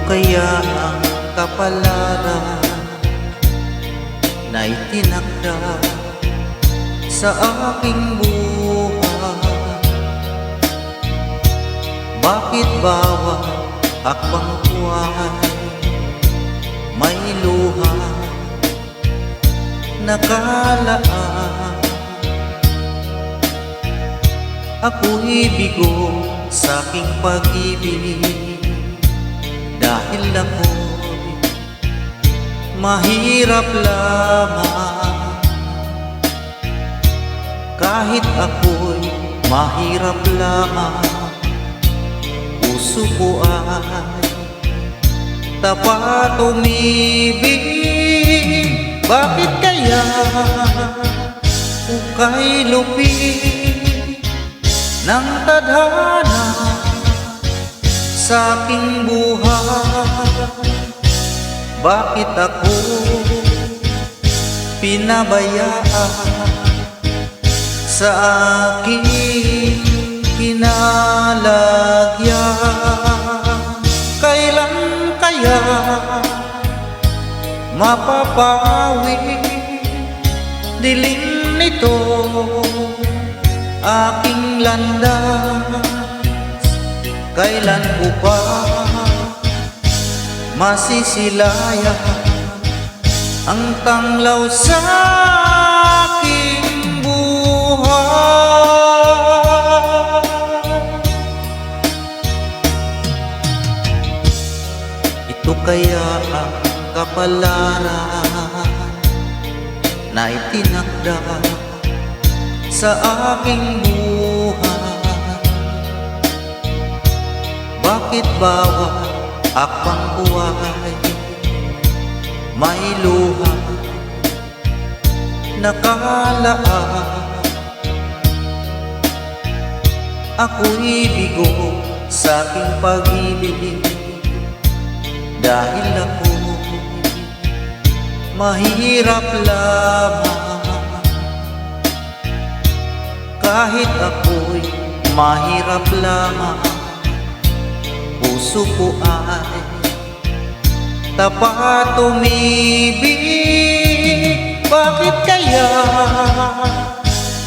kaya ang kapalaran na itinakda sa aking buhay? Bakit bawat hakbang ko ay may luha nakalaan? Ako'y bigo sa aking pag-ibig dahil ako'y mahirap lamang. Kahit ako'y mahirap lamang, puso ko ay tapat umibig. Bakit kaya ukay lupit ng tadhana sa aking buhay? Bakit ako pinabayaan sa aking kinalagyan? Kailan kaya mapapawi dilim nito aking landas? Kailan ko pa masisilayan ang tanglaw sa aking buhay? Ito kaya ang kapalaran na itinakda sa aking buhay? Bakit bawat hakbang ko ay may luha nakalaan? Ako'y bigo sa aking pag-ibig dahil ako mahirap lamang. Kahit ako'y mahirap lamang, puso ko ay tapat umibig. Bakit kaya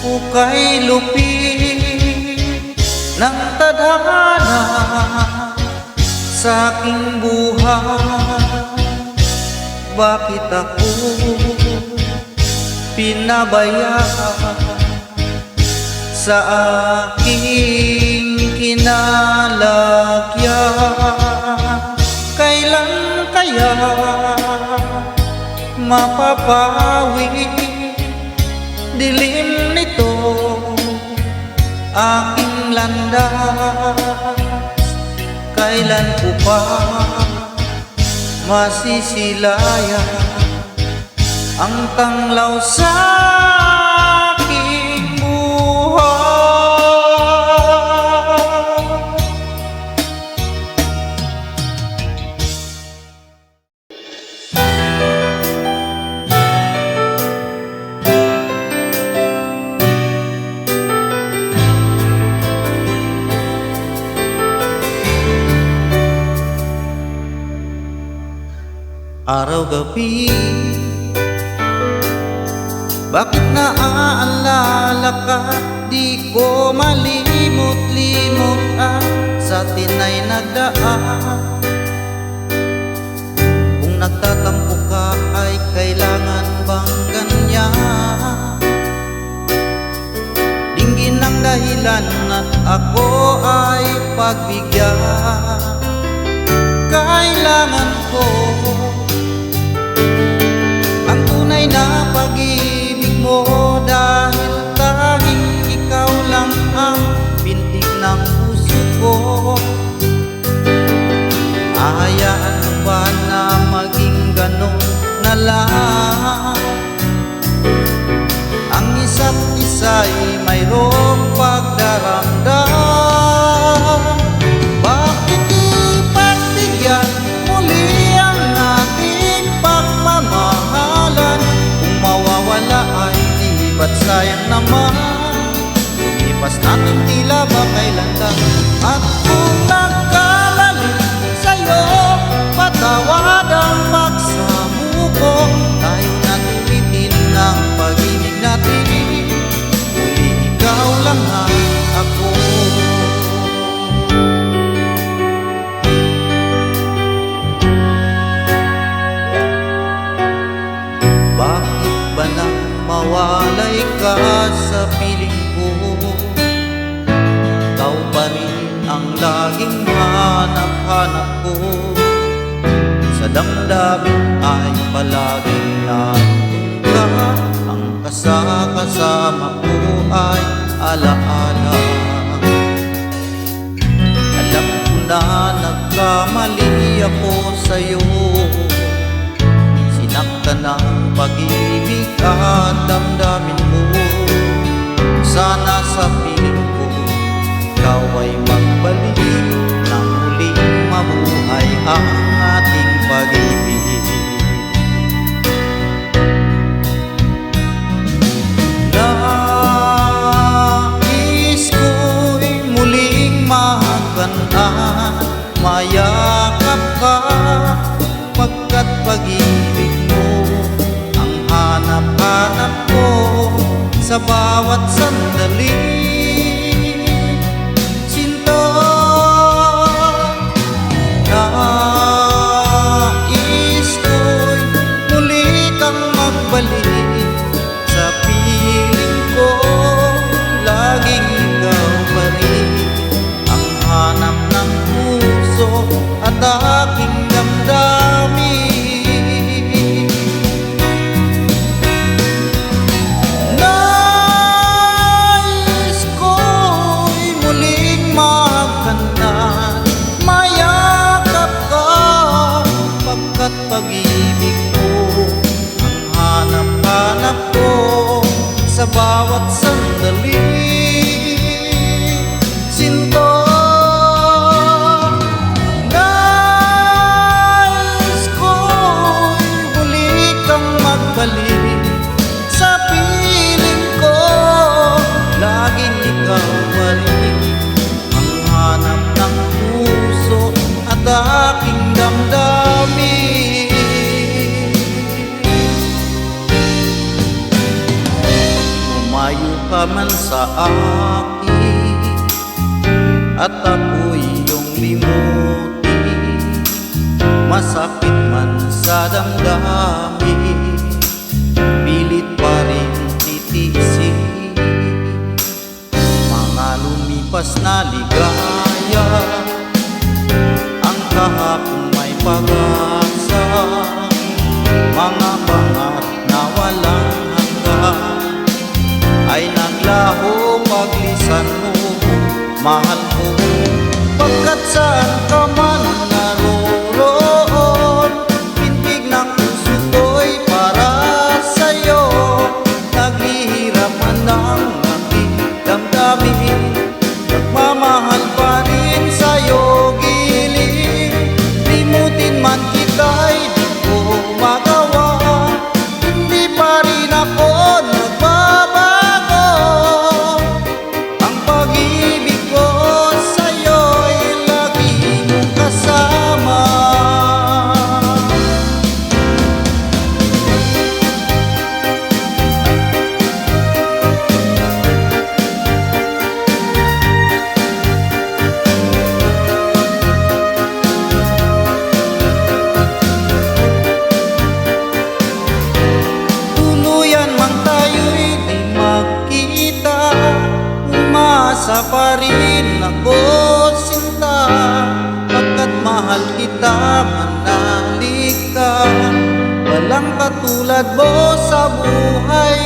ukay lupit ng tadhana sa aking buhay? Bakit ako pinabayaan sa aking kinalagyan? Kailan kaya mapapawi dilim nito aking landas? Kailan ko pa masisilayan ang tanglaw sa aking buhay? Araw-gabi, bakit naaalala ka? Di ko malimot-limot ang sa tinay nagdaan. Kung nagtatampo ka ay kailangan bang ganyan? Dinggin ang dahilan at ako ay pagbigyan. Kailangan ko ang tunay na pag-ibig mo, dahil tanging ikaw lang ang bintig ng puso ko. Ahayaan mo ba na maging ganon na lang? Ang isa't isa'y mayroong pagdaramdam. Bakit ipagbigyan muli ang ating pagmamahalan? Kung mawawala ang laging hanap-hanap ko. Sa damdamin ay palaging nandun ka. Ang kasama ko ay alaala. Alam ko na nagkamali ako sa'yo. Sinaktan ng pag-ibig at damdamin mo. Sana sa piling ko ikaw ay magbalik nang muling mabuhay ang ating pag-ibig. Nais ko'y muling magkanaan, mayakap ka, pagkat pag-ibig mo ang hanap-hanap ko sa bawat sandali. Sinta, nais ko'y muli kang magbalik sa piling ko. Laging ikaw pa rin ang hanap ng puso at aking damdamin. Pag-ibig mo ang hanap-hanap ko sa bawat sandali. Sinta, nais ko'y muli kang magbalik sa piling ko. Laging ikaw pa rin ang hanap ng puso at aking damdamin. Lumayo ka man sa akin at ako'y iyong limuti. Masakit man sa damdamin, pilit pa rin titiisin. Mga lumipas na ligaya, ang kahapon may pag-asa. Mga pangarap na walang hanggan ay naglaho paglisan mo, mahal ko. Pagkat saan ka man naroroon, pintig ng puso ko'y para sa'yo. Naghihirap man ang aking damdamin, nagmamahal pa rin sa'yo giling. Limutin man kita'y di ko magawa, hindi pa rin ako nagbabago. Ang pag-ibig ko sa'yo'y lagi mong kasama. Umasa pa rin ako, sinta, pagkat mahal kita, manalik ka. Walang katulad mo sa buhay